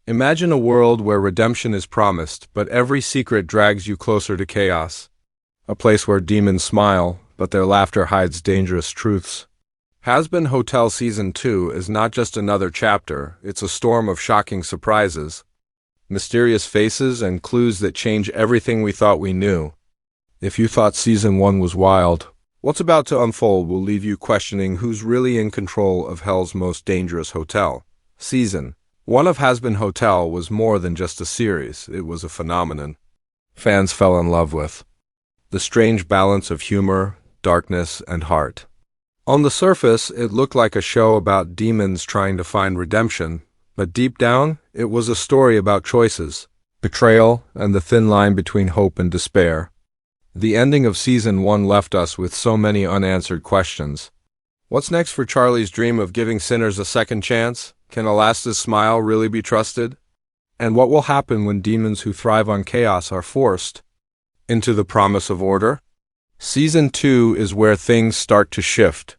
Imagine a world where redemption is promised, but every secret drags you closer to chaos. A place where demons smile, but their laughter hides dangerous truths. Hazbin Hotel Season 2 is not just another chapter, it's a storm of shocking surprises. Mysterious faces and clues that change everything we thought we knew. If you thought Season 1 was wild, what's about to unfold will leave you questioning who's really in control of hell's most dangerous hotel. Season 1 of Hazbin Hotel was more than just a series, it was a phenomenon. Fans fell in love with the strange balance of humor, darkness, and heart. On the surface, it looked like a show about demons trying to find redemption, but deep down, it was a story about choices, betrayal, and the thin line between hope and despair. The ending of Season 1 left us with so many unanswered questions. What's next for Charlie's dream of giving sinners a second chance? Can Alastor's smile really be trusted? And what will happen when demons who thrive on chaos are forced into the promise of order? Season 2 is where things start to shift.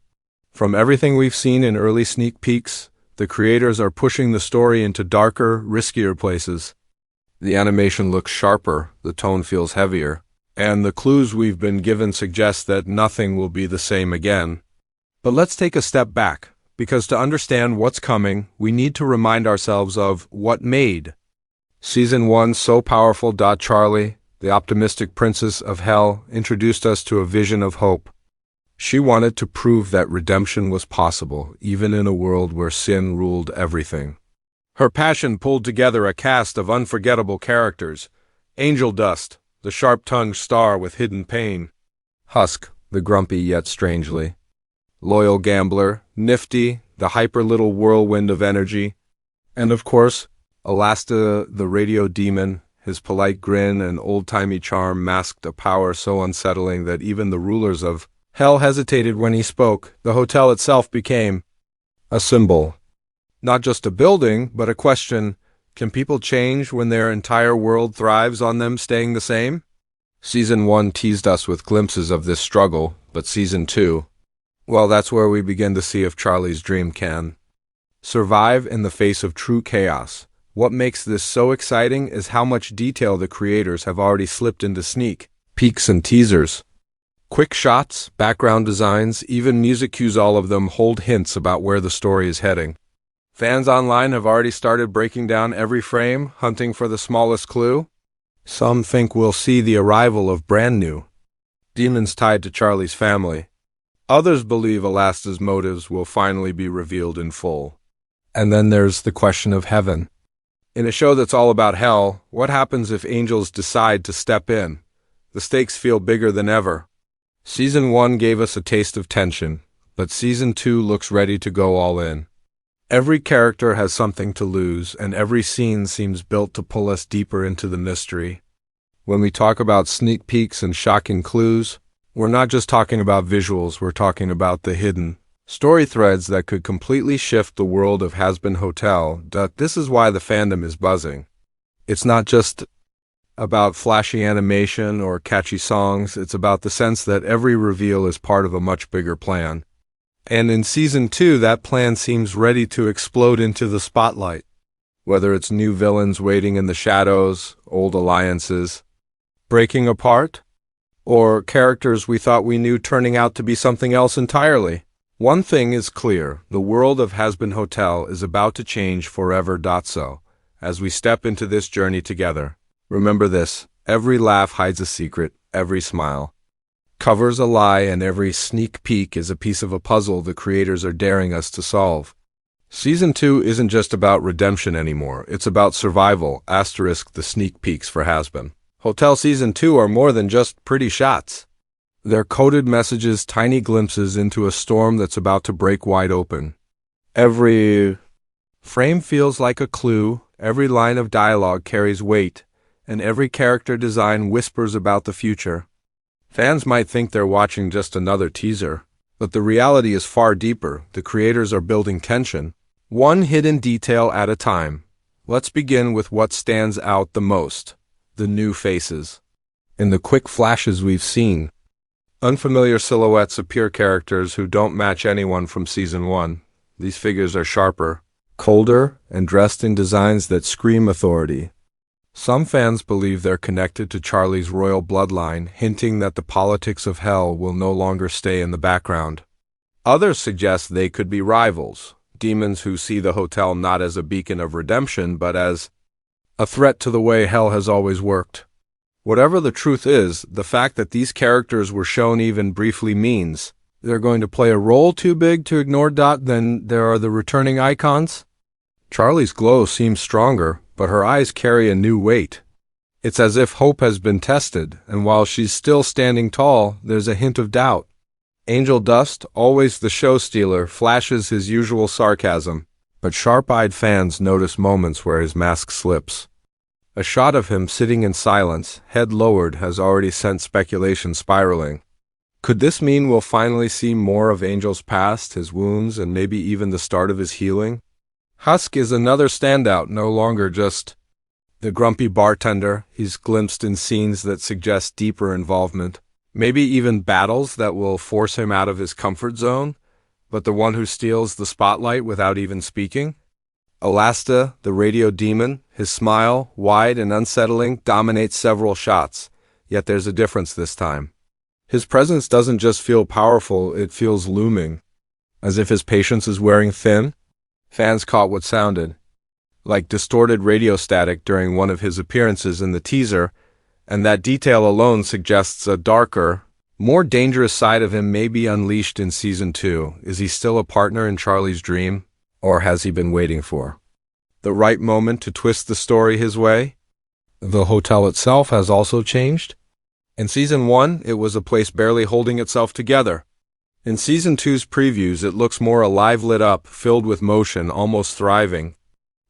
From everything we've seen in early sneak peeks, the creators are pushing the story into darker, riskier places. The animation looks sharper, the tone feels heavier, and the clues we've been given suggest that nothing will be the same again. But let's take a step back, because to understand what's coming, we need to remind ourselves of what made Season 1 so powerful. Charlie, the optimistic princess of hell, introduced us to a vision of hope. She wanted to prove that redemption was possible, even in a world where sin ruled everything. Her passion pulled together a cast of unforgettable characters: Angel Dust, the sharp-tongued star with hidden pain; Husk, the grumpy yet strangely loyal gambler; Nifty, the hyper-little whirlwind of energy; and of course, Alastor, the radio demon. His polite grin and old-timey charm masked a power so unsettling that even the rulers of hell hesitated when he spoke. The hotel itself became a symbol. Not just a building, but a question: can people change when their entire world thrives on them staying the same? Season 1 teased us with glimpses of this struggle, but Season 2, well, that's where we begin to see if Charlie's dream can survive in the face of true chaos. What makes this so exciting is how much detail the creators have already slipped into sneak peeks and teasers. Quick shots, background designs, even music cues, all of them hold hints about where the story is heading. Fans online have already started breaking down every frame, hunting for the smallest clue. Some think we'll see the arrival of brand new demons tied to Charlie's family. Others believe Alastor's motives will finally be revealed in full. And then there's the question of heaven. In a show that's all about hell, what happens if angels decide to step in? The stakes feel bigger than ever. Season 1 gave us a taste of tension, but Season 2 looks ready to go all in. Every character has something to lose, and every scene seems built to pull us deeper into the mystery. When we talk about sneak peeks and shocking clues, we're not just talking about visuals, we're talking about the hidden story threads that could completely shift the world of Hazbin Hotel. This is why the fandom is buzzing. It's not just about flashy animation or catchy songs, it's about the sense that every reveal is part of a much bigger plan. And in Season 2, that plan seems ready to explode into the spotlight. Whether it's new villains waiting in the shadows, old alliances breaking apart, or characters we thought we knew turning out to be something else entirely. One thing is clear: the world of Hazbin Hotel is about to change forever. So, as we step into this journey together, remember this: every laugh hides a secret, every smile covers a lie, and every sneak peek is a piece of a puzzle the creators are daring us to solve. Season 2 isn't just about redemption anymore, it's about survival. Asterisk the sneak peeks for Hazbin Hotel Season 2 are more than just pretty shots. They're coded messages, tiny glimpses into a storm that's about to break wide open. Every frame feels like a clue, every line of dialogue carries weight, and every character design whispers about the future. Fans might think they're watching just another teaser, but the reality is far deeper. The creators are building tension, one hidden detail at a time. Let's begin with what stands out the most: the new faces. In the quick flashes we've seen, unfamiliar silhouettes appear, characters who don't match anyone from Season 1. These figures are sharper, colder and dressed in designs that scream authority. Some fans believe they're connected to Charlie's royal bloodline, hinting that the politics of hell will no longer stay in the background. Others suggest they could be rivals, demons who see the hotel not as a beacon of redemption but as a threat to the way hell has always worked. Whatever the truth is, the fact that these characters were shown even briefly means they're going to play a role too big to ignore. Then there are the returning icons. Charlie's glow seems stronger, but her eyes carry a new weight. It's as if hope has been tested, and while she's still standing tall, there's a hint of doubt. Angel Dust, always the show stealer, flashes his usual sarcasm, but sharp-eyed fans notice moments where his mask slips. A shot of him sitting in silence, head lowered, has already sent speculation spiraling. Could this mean we'll finally see more of Angel's past, his wounds, and maybe even the start of his healing? Husk is another standout, no longer just the grumpy bartender. He's glimpsed in scenes that suggest deeper involvement, maybe even battles that will force him out of his comfort zone, but the one who steals the spotlight without even speaking. Alastor, the radio demon, his smile, wide and unsettling, dominates several shots, yet there's a difference this time. His presence doesn't just feel powerful, it feels looming, as if his patience is wearing thin. Fans caught what sounded like distorted radio static during one of his appearances in the teaser, and that detail alone suggests a darker, more dangerous side of him may be unleashed in Season 2. Is he still a partner in Charlie's dream, or has he been waiting for the right moment to twist the story his way? The hotel itself has also changed. In Season 1, it was a place barely holding itself together. In Season 2's previews, it looks more alive, lit up, filled with motion, almost thriving.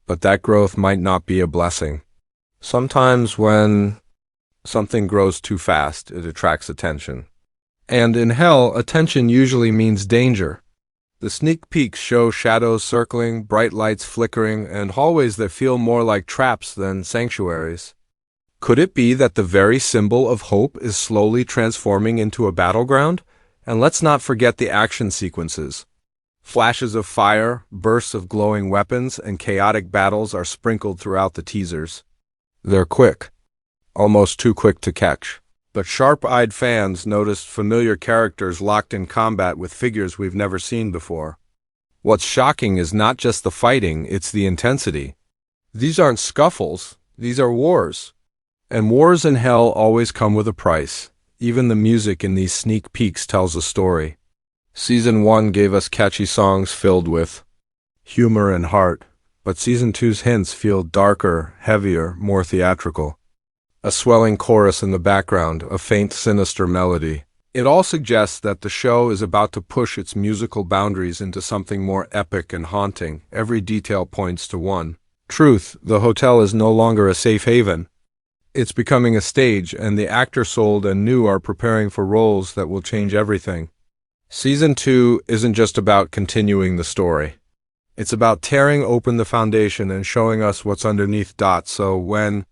But that growth might not be a blessing. Sometimes when something grows too fast, it attracts attention. And in hell, attention usually means danger. The sneak peeks show shadows circling, bright lights flickering, and hallways that feel more like traps than sanctuaries. Could it be that the very symbol of hope is slowly transforming into a battleground? And let's not forget the action sequences. Flashes of fire, bursts of glowing weapons, and chaotic battles are sprinkled throughout the teasers. They're quick, almost too quick to catch. But sharp-eyed fans noticed familiar characters locked in combat with figures we've never seen before. What's shocking is not just the fighting, it's the intensity. These aren't scuffles, these are wars. And wars in hell always come with a price. Even the music in these sneak peeks tells a story. Season 1 gave us catchy songs filled with humor and heart, but Season 2's hints feel darker, heavier, more theatrical. A swelling chorus in the background, a faint, sinister melody. It all suggests that the show is about to push its musical boundaries into something more epic and haunting. Every detail points to one truth: the hotel is no longer a safe haven. It's becoming a stage, and the actors old and new are preparing for roles that will change everything. Season 2 isn't just about continuing the story. It's about tearing open the foundation and showing us what's underneath. So when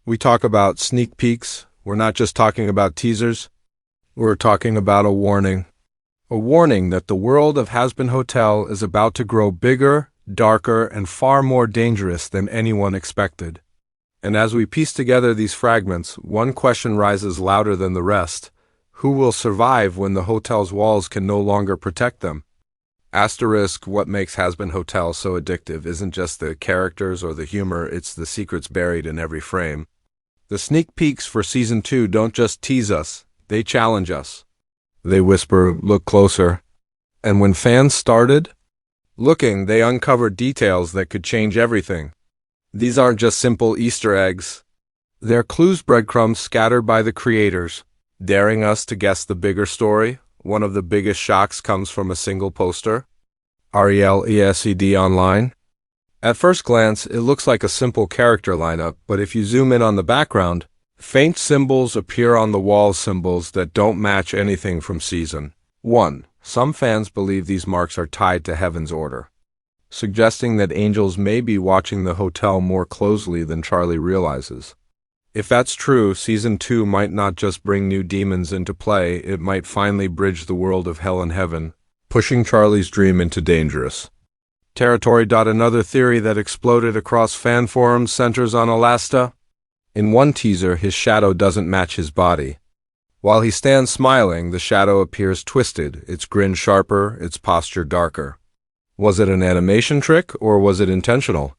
we talk about sneak peeks, we're not just talking about teasers. We're talking about a warning. A warning that the world of Hazbin Hotel is about to grow bigger, darker, and far more dangerous than anyone expected. And as we piece together these fragments, one question rises louder than the rest. Who will survive when the hotel's walls can no longer protect them? Asterisk, what makes Hazbin Hotel so addictive isn't just the characters or the humor, it's the secrets buried in every frame. The sneak peeks for Season 2 don't just tease us, they challenge us. They whisper, look closer. And when fans started looking, they uncovered details that could change everything. These aren't just simple Easter eggs. They're clues, breadcrumbs scattered by the creators, daring us to guess the bigger story. One of the biggest shocks comes from a single poster. RELESED online. At first glance, it looks like a simple character lineup, but if you zoom in on the background, faint symbols appear on the wall, symbols that don't match anything from Season 1. Some fans believe these marks are tied to Heaven's order, suggesting that angels may be watching the hotel more closely than Charlie realizes. If that's true, Season 2 might not just bring new demons into play, it might finally bridge the world of hell and heaven, pushing Charlie's dream into dangerous territory. Another theory that exploded across fan forums centers on Alastor. In one teaser, his shadow doesn't match his body. While he stands smiling, the shadow appears twisted, its grin sharper, its posture darker. Was it an animation trick, or was it intentional?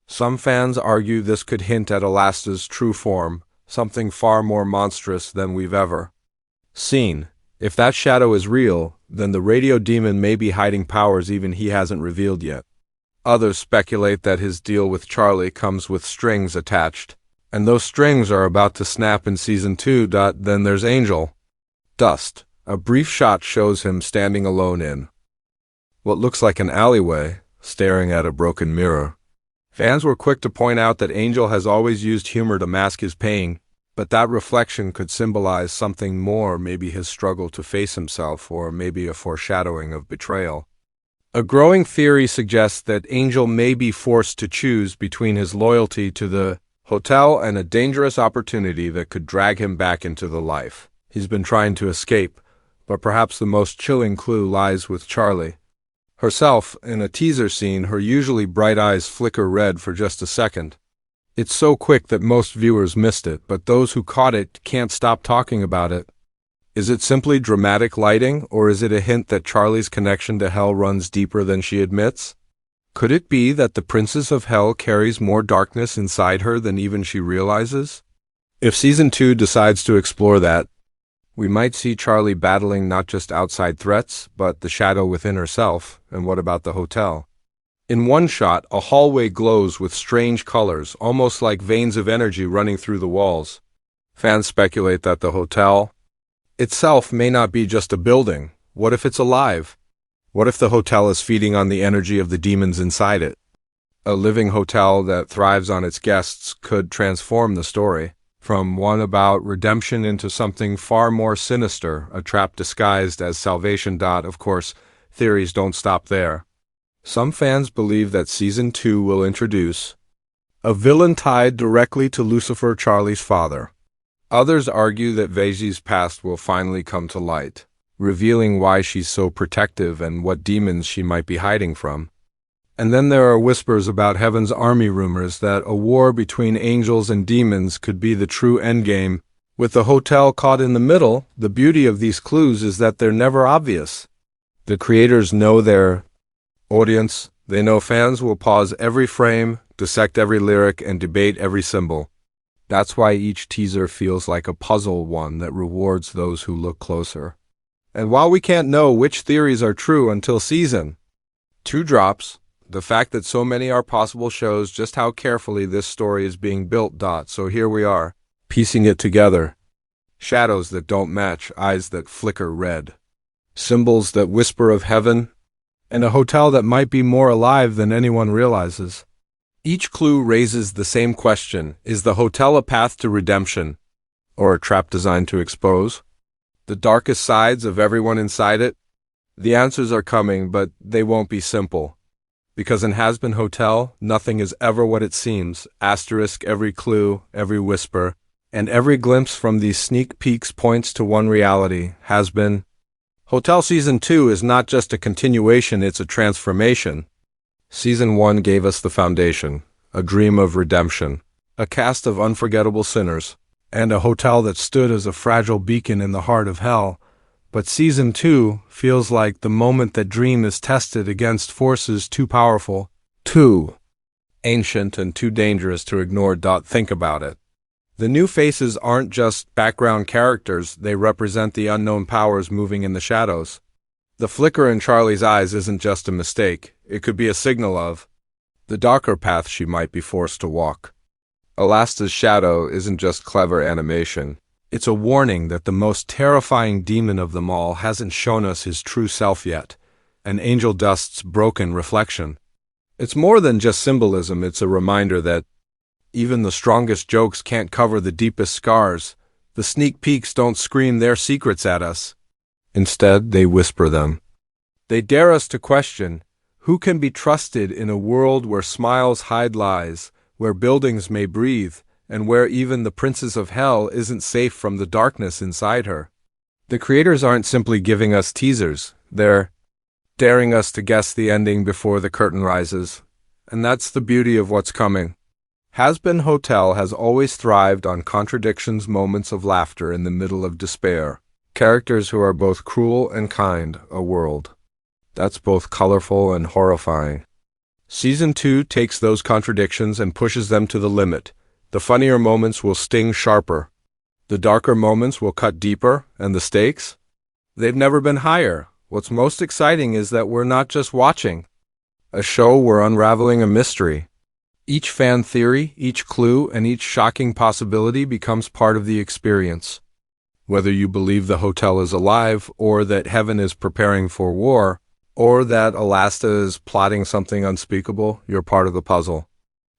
Some fans argue this could hint at Alastor's true form, something far more monstrous than we've ever seen. If that shadow is real, then the radio demon may be hiding powers even he hasn't revealed yet. Others speculate that his deal with Charlie comes with strings attached, and those strings are about to snap in Season 2. Then there's Angel. Dust. A brief shot shows him standing alone in what looks like an alleyway, staring at a broken mirror. Fans were quick to point out that Angel has always used humor to mask his pain, but that reflection could symbolize something more, maybe his struggle to face himself, or maybe a foreshadowing of betrayal. A growing theory suggests that Angel may be forced to choose between his loyalty to the hotel and a dangerous opportunity that could drag him back into the life he's been trying to escape, but perhaps the most chilling clue lies with Charlie herself. In a teaser scene, her usually bright eyes flicker red for just a second. It's so quick that most viewers missed it, but those who caught it can't stop talking about it. Is it simply dramatic lighting, or is it a hint that Charlie's connection to hell runs deeper than she admits? Could it be that the Princess of Hell carries more darkness inside her than even she realizes? If Season 2 decides to explore that, we might see Charlie battling not just outside threats, but the shadow within herself. And what about the hotel? In one shot, a hallway glows with strange colors, almost like veins of energy running through the walls. Fans speculate that the hotel itself may not be just a building. What if it's alive? What if the hotel is feeding on the energy of the demons inside it? A living hotel that thrives on its guests could transform the story, from one about redemption into something far more sinister, a trap disguised as salvation. Of course, theories don't stop there. Some fans believe that Season 2 will introduce a villain tied directly to Lucifer, Charlie's father. Others argue that Veiji's past will finally come to light, revealing why she's so protective and what demons she might be hiding from. And then there are whispers about Heaven's Army, rumors that a war between angels and demons could be the true endgame. With the hotel caught in the middle, the beauty of these clues is that they're never obvious. The creators know their audience. They know fans will pause every frame, dissect every lyric, and debate every symbol. That's why each teaser feels like a puzzle, one that rewards those who look closer. And while we can't know which theories are true until Season 2 drops, the fact that so many are possible shows just how carefully this story is being built. So here we are, piecing it together. Shadows that don't match, eyes that flicker red, symbols that whisper of heaven, and a hotel that might be more alive than anyone realizes. Each clue raises the same question: is the hotel a path to redemption, or a trap designed to expose the darkest sides of everyone inside it? The answers are coming, but they won't be simple. Because in Hazbin Hotel, nothing is ever what it seems. Asterisk every clue, every whisper, and every glimpse from these sneak peeks points to one reality. Hazbin Hotel Season 2 is not just a continuation, it's a transformation. Season 1 gave us the foundation, a dream of redemption, a cast of unforgettable sinners, and a hotel that stood as a fragile beacon in the heart of hell. But Season 2 feels like the moment that dream is tested against forces too powerful, too ancient, and too dangerous to ignore. Think about it. The new faces aren't just background characters, they represent the unknown powers moving in the shadows. The flicker in Charlie's eyes isn't just a mistake, it could be a signal of the darker path she might be forced to walk. Alastor's shadow isn't just clever animation. It's a warning that the most terrifying demon of them all hasn't shown us his true self yet, an angel dust's broken reflection. It's more than just symbolism, it's a reminder that even the strongest jokes can't cover the deepest scars. The sneak peeks don't scream their secrets at us. Instead, they whisper them. They dare us to question, who can be trusted in a world where smiles hide lies, where buildings may breathe, and where even the Princess of Hell isn't safe from the darkness inside her? The creators aren't simply giving us teasers, they're daring us to guess the ending before the curtain rises. And that's the beauty of what's coming. Hazbin Hotel has always thrived on contradictions, moments of laughter in the middle of despair. Characters who are both cruel and kind, a world that's both colorful and horrifying. Season 2 takes those contradictions and pushes them to the limit. The funnier moments will sting sharper. The darker moments will cut deeper, and the stakes? They've never been higher. What's most exciting is that we're not just watching a show, we're unraveling a mystery. Each fan theory, each clue, and each shocking possibility becomes part of the experience. Whether you believe the hotel is alive, or that heaven is preparing for war, or that Alastor is plotting something unspeakable, you're part of the puzzle.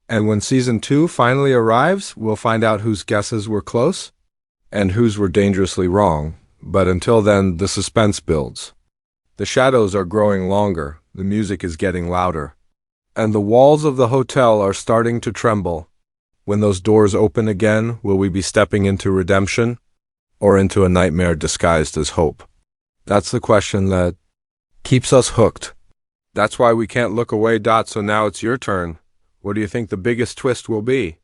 And when Season 2 finally arrives, we'll find out whose guesses were close and whose were dangerously wrong. But until then, the suspense builds. The shadows are growing longer, the music is getting louder, and the walls of the hotel are starting to tremble. When those doors open again, will we be stepping into redemption or into a nightmare disguised as hope? That's the question that keeps us hooked. That's why we can't look away. So now it's your turn. What do you think the biggest twist will be?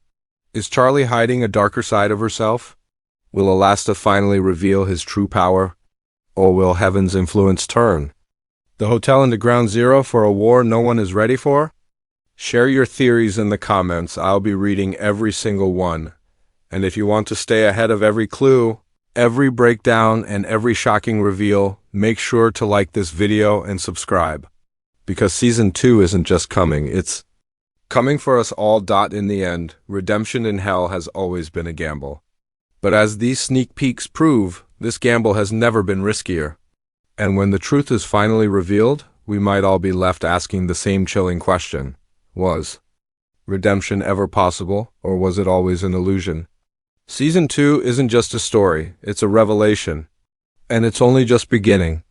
Is Charlie hiding a darker side of herself? Will Alastor finally reveal his true power? Or will heaven's influence turn the hotel into ground zero for a war no one is ready for? Share your theories in the comments. I'll be reading every single one. And if you want to stay ahead of every clue, every breakdown, and every shocking reveal, make sure to like this video and subscribe. Because Season 2 isn't just coming, it's coming for us all. In the end, redemption in hell has always been a gamble. But as these sneak peeks prove, this gamble has never been riskier. And when the truth is finally revealed, we might all be left asking the same chilling question. Was redemption ever possible, or was it always an illusion? Season 2 isn't just a story, it's a revelation. And it's only just beginning.